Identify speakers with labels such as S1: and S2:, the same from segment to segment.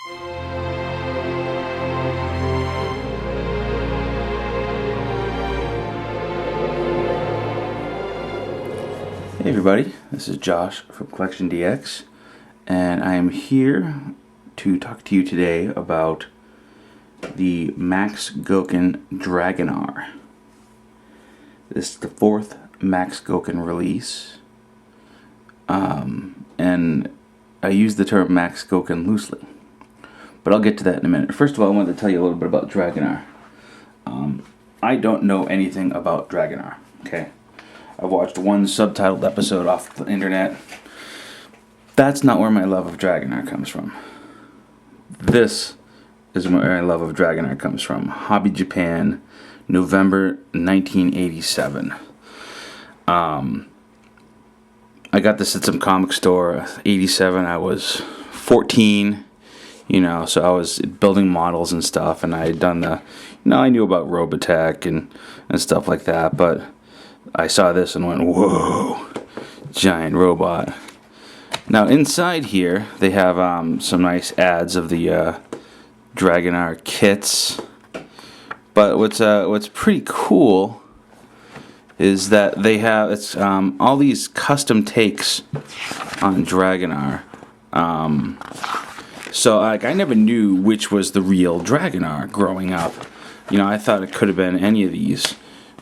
S1: Hey everybody, this is Josh from CollectionDX, and I am here to talk to you today about the Max Gokin Dragonar. This is the 4th Max Gokin release, and I use the term Max Gokin loosely, but I'll get to that in a minute. First of all, I wanted to tell you a little bit about Dragonar. I don't know anything about Dragonar, okay? I've watched one subtitled episode off the internet. That's not where my love of Dragonar comes from. This is where my love of Dragonar comes from. Hobby Japan, November 1987. I got this at some comic store. 87, I was 14, so I was building models and stuff, and I had done I knew about Robotech and stuff like that, but I saw this and went, whoa, giant robot. Now inside here they have some nice ads of the Dragonar kits, but what's pretty cool is that they have all these custom takes on Dragonar. So I never knew which was the real Dragonar growing up. I thought it could have been any of these.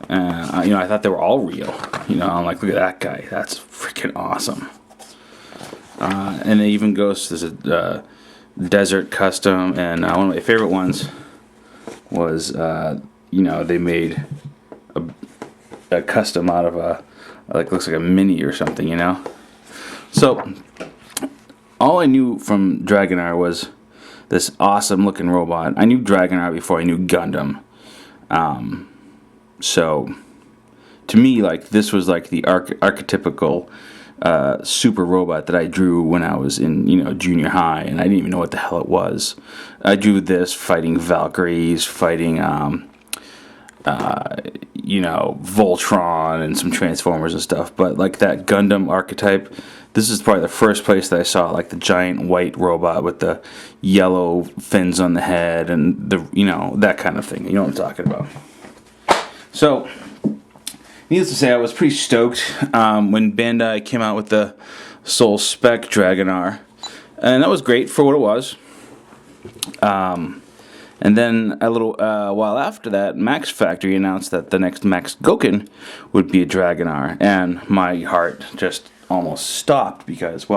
S1: I thought they were all real. I'm like, look at that guy. That's freaking awesome. And it even goes to desert custom. And one of my favorite ones was, they made a custom out of looks like a mini or something, So, all I knew from Dragonar was this awesome looking robot. I knew Dragonar before I knew Gundam. So, to me, this was the archetypical super robot that I drew when I was in, junior high, and I didn't even know what the hell it was. I drew this fighting Valkyries, fighting, Voltron and some Transformers and stuff. But that Gundam archetype, this is probably the first place that I saw the giant white robot with the yellow fins on the head and that kind of thing. You know what I'm talking about. So, needless to say, I was pretty stoked when Bandai came out with the Soul Spec Dragonar, and that was great for what it was. And then a little while after that, Max Factory announced that the next Max Gokin would be a Dragonar, and my heart just almost stopped because,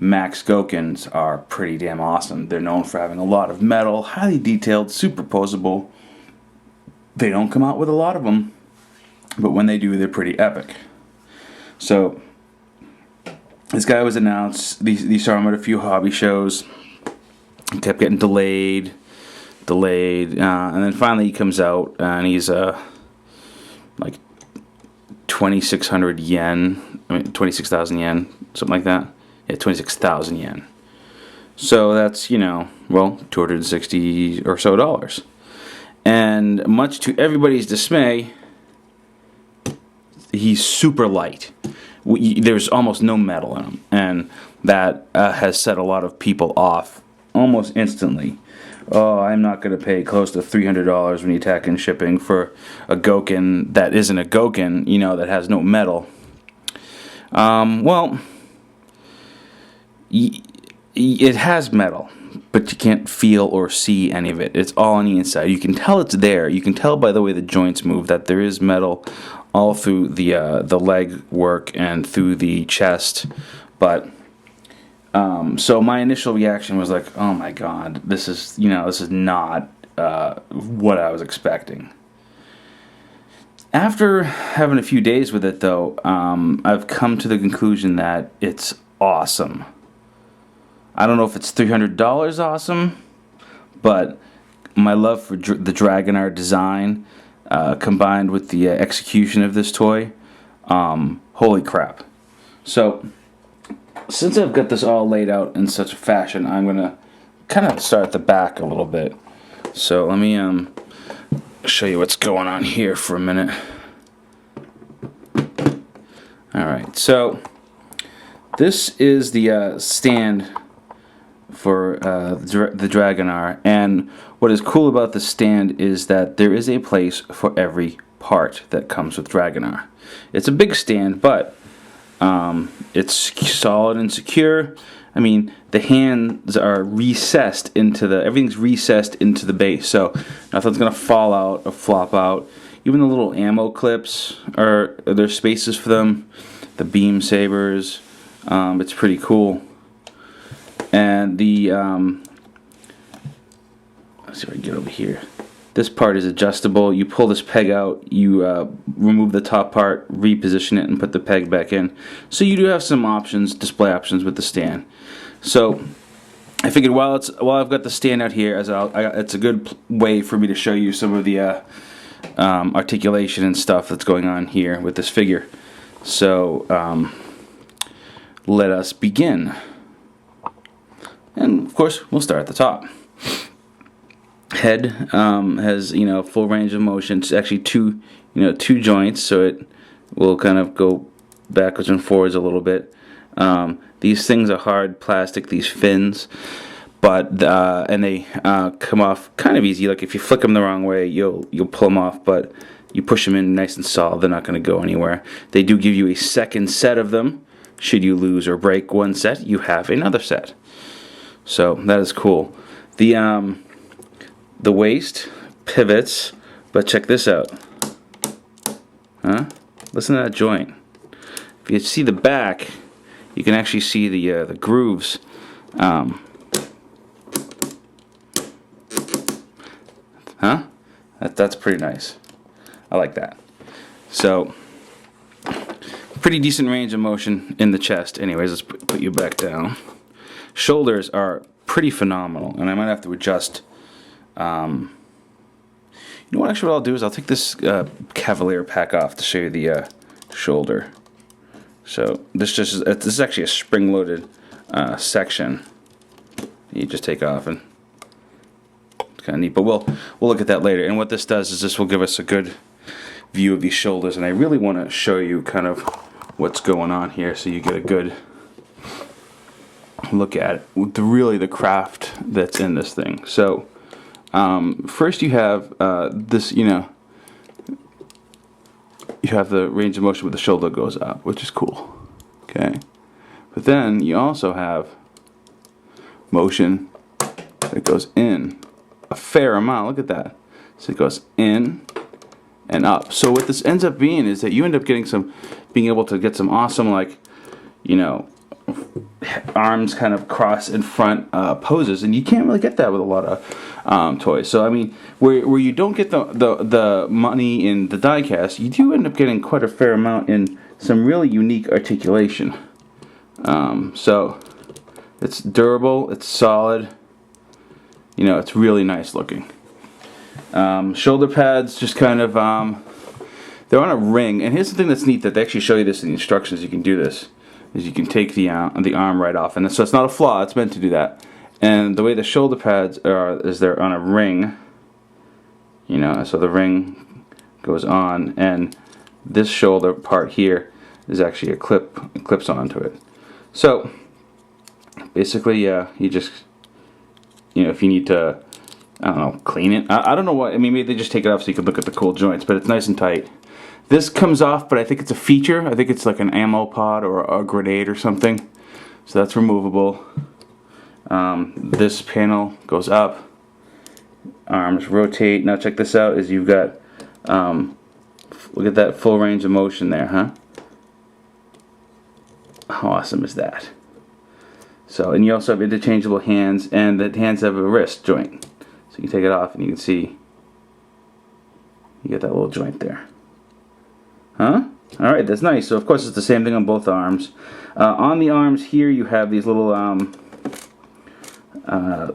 S1: Max Gokins are pretty damn awesome. They're known for having a lot of metal, highly detailed, superposable. They don't come out with a lot of them, but when they do, they're pretty epic. So, this guy was announced. These saw him at a few hobby shows. He kept getting delayed, and then finally he comes out, and he's 2,600 yen. 26,000 yen, something like that. Yeah, 26,000 yen. So that's $260 or so dollars. And much to everybody's dismay, he's super light. There's almost no metal in him, and that has set a lot of people off almost instantly. Oh, I'm not going to pay close to $300 when you tack in shipping for a Gokin that isn't a Gokin, that has no metal. It has metal, but you can't feel or see any of it. It's all on the inside. You can tell it's there. You can tell by the way the joints move that there is metal all through the leg work and through the chest. But so my initial reaction was like, oh my god, this is not what I was expecting. After having a few days with it, though, I've come to the conclusion that it's awesome. I don't know if it's $300 awesome, but my love for the Dragonar design, combined with the execution of this toy, holy crap. So, since I've got this all laid out in such a fashion, I'm going to kind of start at the back a little bit. So let me show you what's going on here for a minute. Alright, so this is the stand the Dragonar. And what is cool about the stand is that there is a place for every part that comes with Dragonar. It's a big stand, but it's solid and secure. I mean, the hands are recessed into everything's recessed into the base, so nothing's gonna fall out or flop out. Even the little ammo clips there's spaces for them. The beam sabers, it's pretty cool. And let's see if I can get over here. This part is adjustable. You pull this peg out, you remove the top part, reposition it, and put the peg back in. So you do have some options, display options with the stand. So I figured while I've got the stand out here, it's a good way for me to show you some of the articulation and stuff that's going on here with this figure. So let us begin. And of course, we'll start at the top. Head has full range of motion. It's actually two joints, so it will kind of go backwards and forwards a little bit. These things are hard plastic, these fins, but and they come off kind of easy. Like if you flick them the wrong way, you'll pull them off, but you push them in nice and solid, they're not going to go anywhere. They do give you a second set of them. Should you lose or break one set, you have another set. So that is cool. The waist pivots, but check this out. Huh? Listen to that joint. If you see the back, you can actually see the grooves. Huh? That's pretty nice. I like that. So, pretty decent range of motion in the chest. Anyways, let's put you back down. Shoulders are pretty phenomenal, and I might have to adjust. You know what? Actually, what I'll do is I'll take this Cavalier pack off to show you the shoulder. So this is actually a spring-loaded section. You just take off, and it's kind of neat. But we'll look at that later. And what this does is this will give us a good view of these shoulders, and I really want to show you kind of what's going on here, so you get a good look at it with the craft that's in this thing. So first you have this, you have the range of motion where the shoulder goes up, which is cool. Okay, but then you also have motion that goes in a fair amount. Look at that. So it goes in and up. So what this ends up being is that you end up getting being able to get some awesome, like, arms kind of cross in front poses, and you can't really get that with a lot of toys. So I mean, where you don't get the money in the die cast, you do end up getting quite a fair amount in some really unique articulation. So it's durable, it's solid, it's really nice looking. Shoulder pads just kind of they're on a ring, and here's the thing that's neat, that they actually show you this in the instructions. You can do this, is you can take the arm right off, and so it's not a flaw, it's meant to do that. And the way the shoulder pads are is they're on a ring, so the ring goes on, and this shoulder part here is actually it clips onto it. So basically, you just, if you need to, I don't know, clean it. I don't know what, I mean, maybe they just take it off so you can look at the cool joints, but it's nice and tight. This comes off, but I think it's a feature. I think it's like an ammo pod or a grenade or something. So that's removable. This panel goes up. Arms rotate. Now check this out, is you've got, look at that full range of motion there, huh? How awesome is that? So, and you also have interchangeable hands, and the hands have a wrist joint. So you can take it off and you can see you get that little joint there. Huh? Alright, that's nice. So of course it's the same thing on both arms. On the arms here you have these little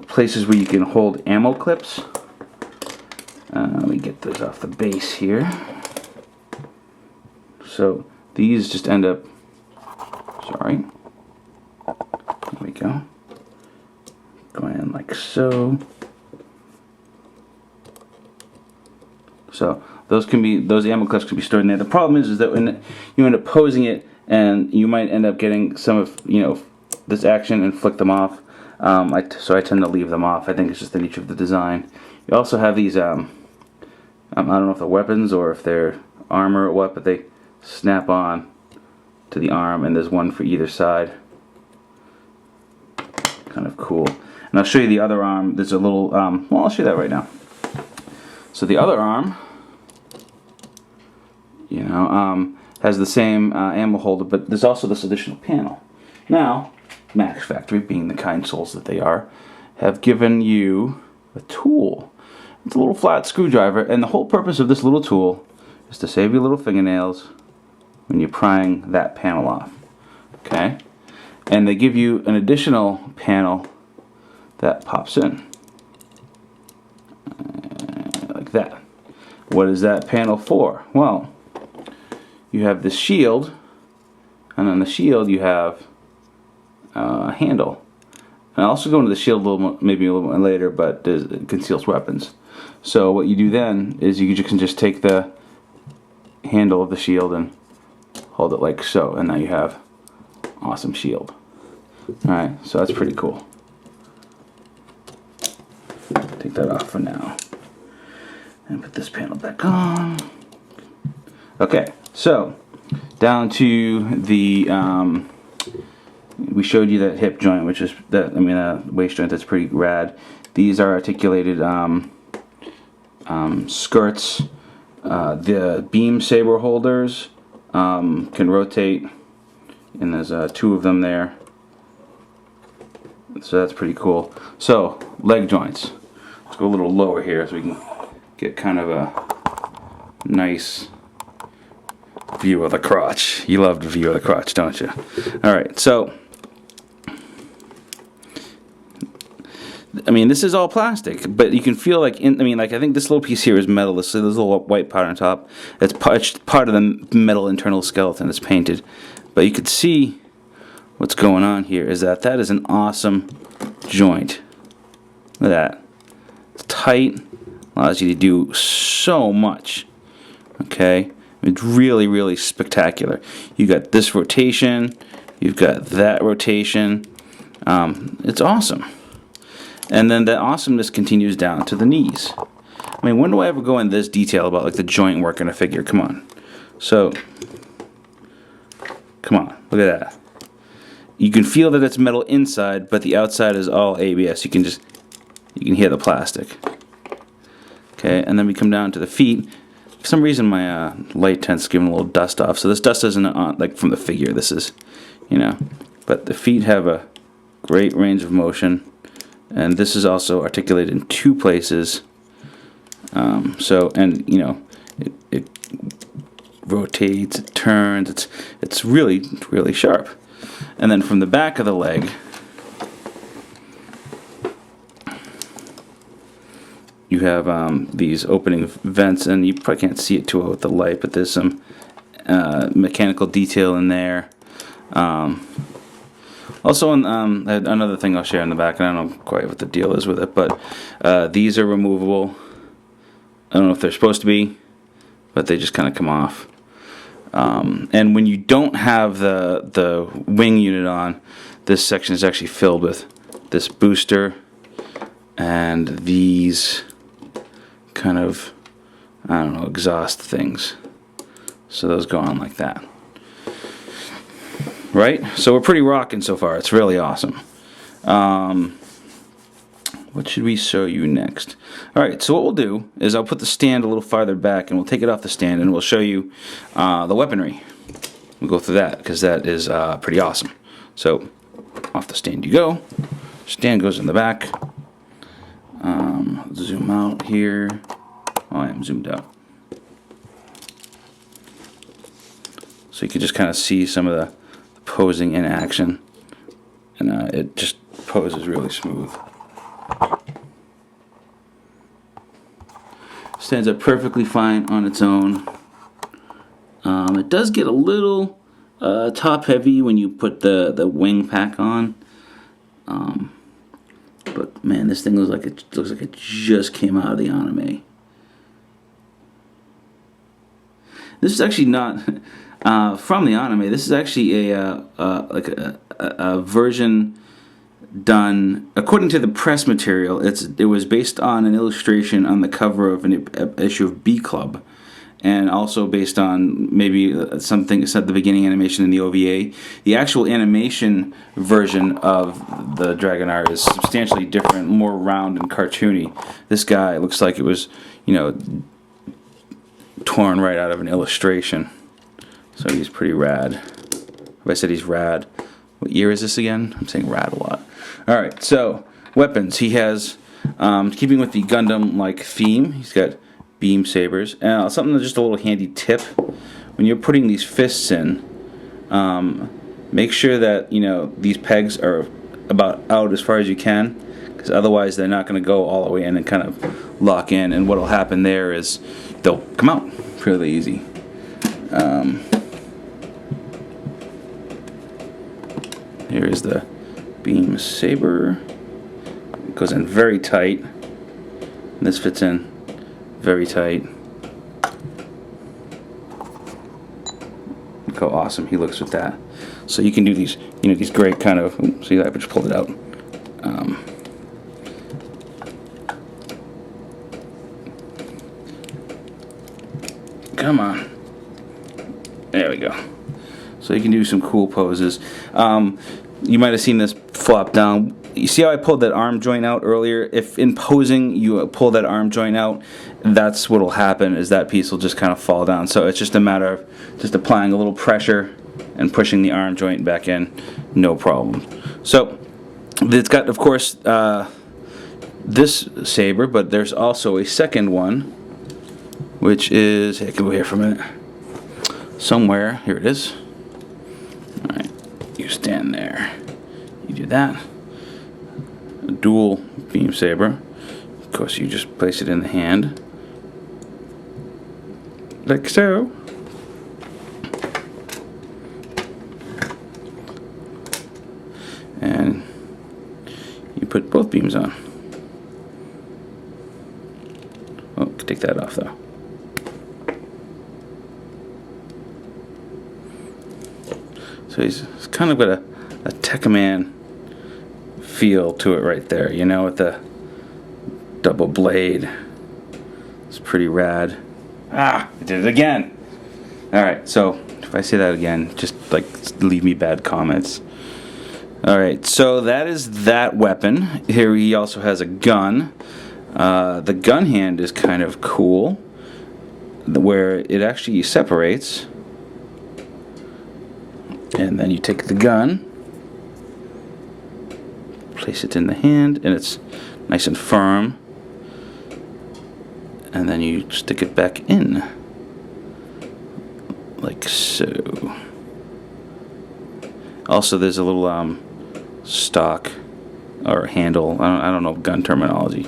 S1: places where you can hold ammo clips. Let me get those off the base here. So these just end up, sorry, there we go, going in like so. So those ammo clips can be stored in there. The problem is that when you end up posing it, and you might end up getting some of this action and flick them off. So I tend to leave them off. I think it's just the nature of the design. You also have these, I don't know if they're weapons or if they're armor or what, but they snap on to the arm, and there's one for either side. Kind of cool. And I'll show you the other arm. There's a little, well, I'll show you that right now. So the other arm, you know, has the same ammo holder, but there's also this additional panel. Now, Max Factory, being the kind souls that they are, have given you a tool. It's a little flat screwdriver, and the whole purpose of this little tool is to save your little fingernails when you're prying that panel off. Okay? And they give you an additional panel that pops in. Like that. What is that panel for? Well, you have this shield, and on the shield you have a handle. And I'll also go into the shield maybe a little bit later, but it conceals weapons. So what you do then is you can just take the handle of the shield and hold it like so, and now you have awesome shield. Alright, so that's pretty cool. Take that off for now. And put this panel back on. Okay, so down to the we showed you that hip joint, which is waist joint. That's pretty rad. These are articulated skirts. The beam saber holders can rotate, and there's two of them there. So that's pretty cool. So leg joints. Let's go a little lower here so we can get kind of a nice view of the crotch. You love the view of the crotch, don't you? Alright, so I mean, this is all plastic, but you can feel like, I think this little piece here is metal. There's a little white part on top. It's part of the metal internal skeleton. It's painted. But you could see what's going on here is that is an awesome joint. Look at that. It's tight. Allows you to do so much. Okay? It's really, really spectacular. You got this rotation. You've got that rotation. It's awesome. And then that awesomeness continues down to the knees. I mean, when do I ever go in this detail about like the joint work in a figure? Come on. So, come on. Look at that. You can feel that it's metal inside, but the outside is all ABS. You can hear the plastic. Okay, and then we come down to the feet. For some reason, my light tent's giving a little dust off. So this dust isn't on, like from the figure. This is, but the feet have a great range of motion. And this is also articulated in two places. It rotates, it turns. It's really, really sharp. And then from the back of the leg, you have these opening vents, and you probably can't see it too well with the light, but there's some mechanical detail in there. Also, another thing I'll share in the back, and I don't know quite what the deal is with it, but these are removable. I don't know if they're supposed to be, but they just kind of come off. And when you don't have the wing unit on, this section is actually filled with this booster and these kind of, exhaust things. So those go on like that. Right? So we're pretty rocking so far. It's really awesome. What should we show you next? Alright, so what we'll do is I'll put the stand a little farther back, and we'll take it off the stand, and we'll show you the weaponry. We'll go through that, because that is pretty awesome. So, off the stand you go. Stand goes in the back. Zoom out here. Oh, I am zoomed out. So you can just kind of see some of the posing in action, and it just poses really smooth. Stands up perfectly fine on its own. It does get a little top heavy when you put the wing pack on, but man, this thing looks like it just came out of the anime. This is actually not from the anime. This is actually a version done according to the press material. It was based on an illustration on the cover of an issue of B Club, and also based on maybe something at the beginning animation in the OVA. The actual animation version of the Dragonar is substantially different, more round and cartoony. This guy looks like it was, you know, torn right out of an illustration. So he's pretty rad. If I said he's rad, what year is this again? I'm saying rad a lot. Alright, so weapons. He has, keeping with the Gundam-like theme, he's got beam sabers. Something that's just a little handy tip: when you're putting these fists in, make sure that, you know, these pegs are about out as far as you can, because otherwise they're not going to go all the way in and kind of lock in, and what will happen there is they'll come out fairly easy. Here is the beam saber. It goes in very tight. And this fits in very tight. Look how awesome he looks with that. So you can do these, you know, these great kind of. See that? I just pulled it out. Come on. There we go. So you can do some cool poses. You might have seen this flop down. You see how I pulled that arm joint out earlier? If in posing you pull that arm joint out, that's what will happen, is that piece will just kind of fall down. So it's just a matter of just applying a little pressure and pushing the arm joint back in. No problem. So it's got, of course, this saber, but there's also a second one, which is, hey, go here for a minute. Somewhere, here it is. Alright, you stand there. You do that. A dual beam saber. Of course, you just place it in the hand. Like so. And you put both beams on. Oh, take that off though. So he's kind of got a Tekkaman feel to it right there, you know, with the double blade. It's pretty rad. Ah, I did it again. Alright, so if I say that again, just like leave me bad comments. Alright, so that is that weapon. Here he also has a gun. The gun hand is kind of cool, where it actually separates. And then you take the gun, place it in the hand, and it's nice and firm. And then you stick it back in, like so. Also, there's a little stock or handle. I don't know gun terminology.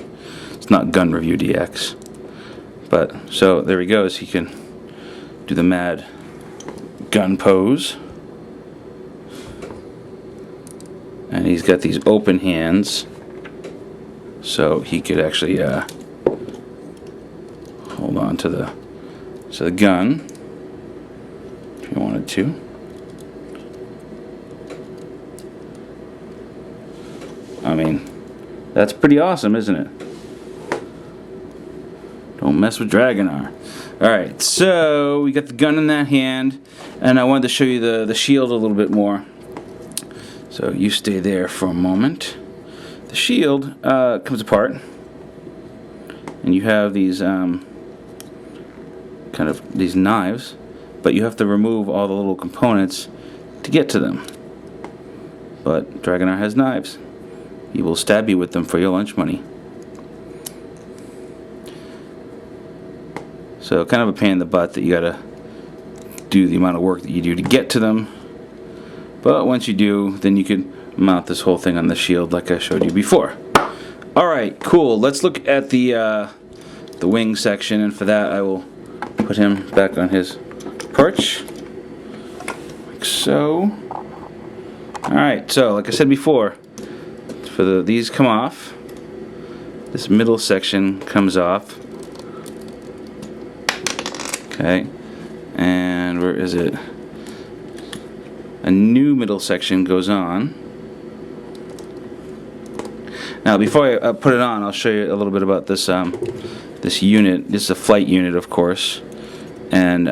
S1: It's not Gun Review DX. But so there he goes. He can do the mad gun pose. And he's got these open hands, so he could actually hold on to the gun if you wanted to. I mean, that's pretty awesome, isn't it? Don't mess with Dragonar. Alright, so we got the gun in that hand, and I wanted to show you the shield a little bit more. So you stay there for a moment. The shield comes apart, and you have these kind of these knives, but you have to remove all the little components to get to them. But Dragonar has knives. He will stab you with them for your lunch money. So kind of a pain in the butt that you gotta do the amount of work that you do to get to them. But once you do, then you can mount this whole thing on the shield like I showed you before. Alright, cool. Let's look at the wing section, and for that I will put him back on his perch. Like so. Alright, so like I said before, for these come off. This middle section comes off. Okay. And where is it? A new middle section goes on. Now, before I put it on, I'll show you a little bit about this this unit. This is a flight unit, of course, and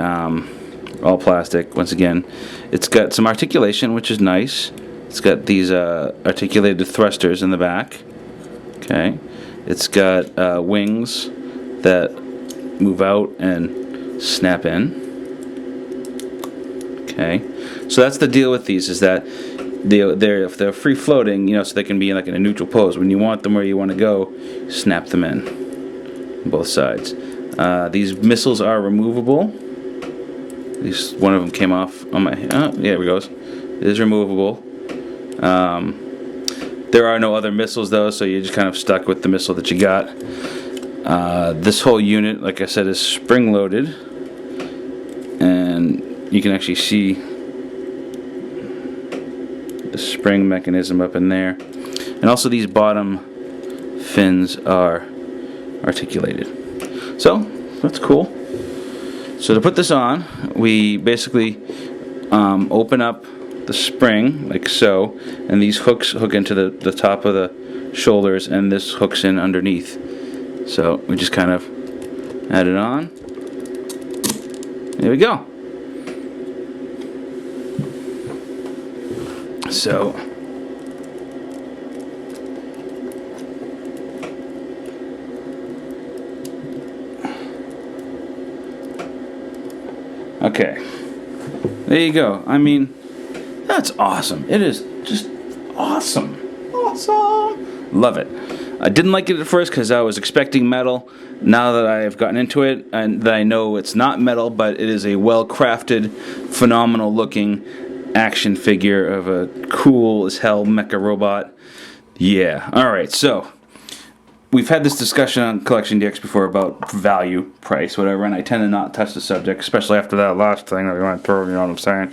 S1: all plastic. Once again, it's got some articulation, which is nice. It's got these articulated thrusters in the back. Okay, it's got wings that move out and snap in. Okay, so that's the deal with these, is that if they're free floating, you know, so they can be in like in a neutral pose. When you want them where you want to go, snap them in on both sides. These missiles are removable. One of them came off on my. Oh, yeah, here it goes. It is removable. There are no other missiles though, so you're just kind of stuck with the missile that you got. This whole unit, like I said, is spring-loaded, and you can actually see the spring mechanism up in there. And also these bottom fins are articulated. So, that's cool. So to put this on, we basically open up the spring, like so, and these hooks hook into the top of the shoulders, and this hooks in underneath. So we just kind of add it on. There we go. So okay, there you go. I mean, that's awesome. It is just awesome. Awesome. Love it. I didn't like it at first because I was expecting metal. Now that I've gotten into it and that I know it's not metal, but it is a well-crafted, phenomenal-looking action figure of a cool as hell mecha robot. Yeah. All right. So we've had this discussion on CollectionDX before about value, price, whatever, and I tend to not touch the subject, especially after that last thing that we went through. You know what I'm saying?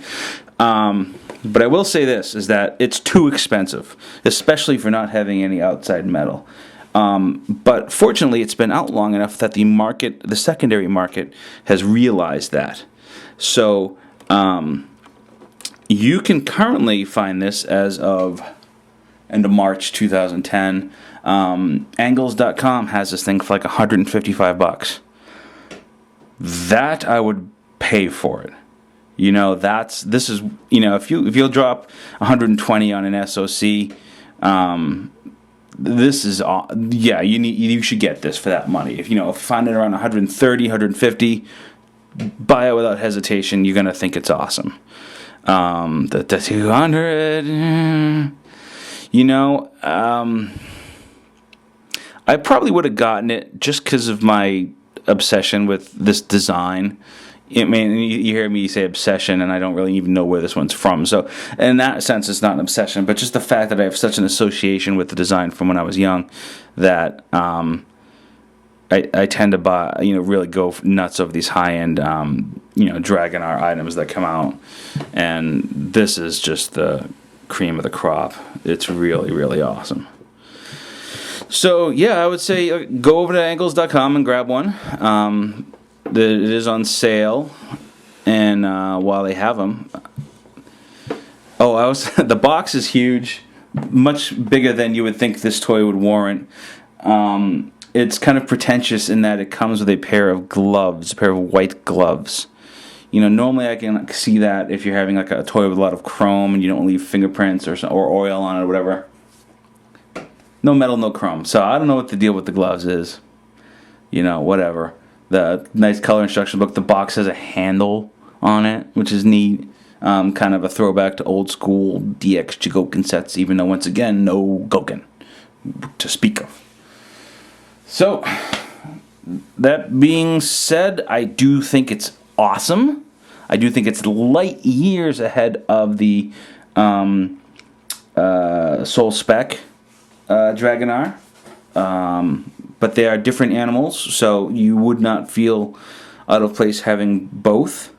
S1: But I will say this, is that it's too expensive, especially for not having any outside metal. But fortunately, it's been out long enough that the market, the secondary market, has realized that. So you can currently find this as of end of March 2010. Angles.com has this thing for like $155. That I would pay for it. You know, this is, you know, if you'll drop 120 on an SOC, this is, yeah, you should get this for that money. If you find it around 130, 150, buy it without hesitation. You're gonna think it's awesome. The 200, I probably would have gotten it just because of my obsession with this design. I mean, you hear me say obsession, and I don't really even know where this one's from. So, in that sense, it's not an obsession, but just the fact that I have such an association with the design from when I was young, that I tend to buy, really go nuts over these high-end, Dragonar items that come out, and this is just the cream of the crop. It's really, really awesome. So, yeah, I would say go over to angles.com and grab one. It is on sale, and while they have them, the box is huge, much bigger than you would think this toy would warrant. It's kind of pretentious in that it comes with a pair of gloves, a pair of white gloves. Normally I can see that if you're having like a toy with a lot of chrome and you don't leave fingerprints or oil on it or whatever. No metal, no chrome. So I don't know what the deal with the gloves is. Whatever. The nice color instruction book. The box has a handle on it, which is neat. Kind of a throwback to old school DX Gokin sets, even though, once again, no Gokin to speak of. So, that being said, I do think it's awesome. I do think it's light years ahead of the Soul Spec Dragonar. But they are different animals, so you would not feel out of place having both.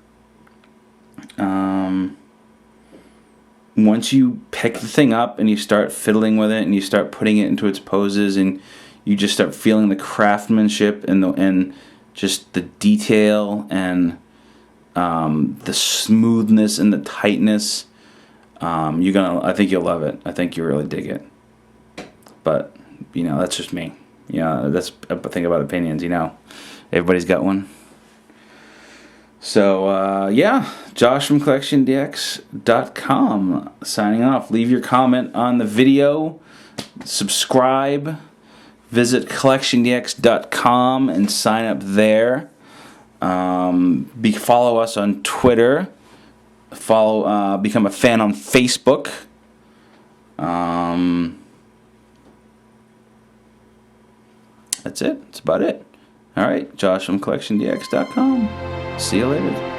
S1: Once you pick the thing up and you start fiddling with it and you start putting it into its poses and you just start feeling the craftsmanship and just the detail and the smoothness and the tightness, I think you'll love it. I think you really dig it. But you know, that's just me. You know, that's a thing about opinions, you know. Everybody's got one. So, yeah, Josh from CollectionDX.com signing off. Leave your comment on the video. Subscribe. Visit CollectionDX.com and sign up there. Follow us on Twitter. Become a fan on Facebook. That's it. That's about it. All right, Josh from CollectionDX.com. See you later.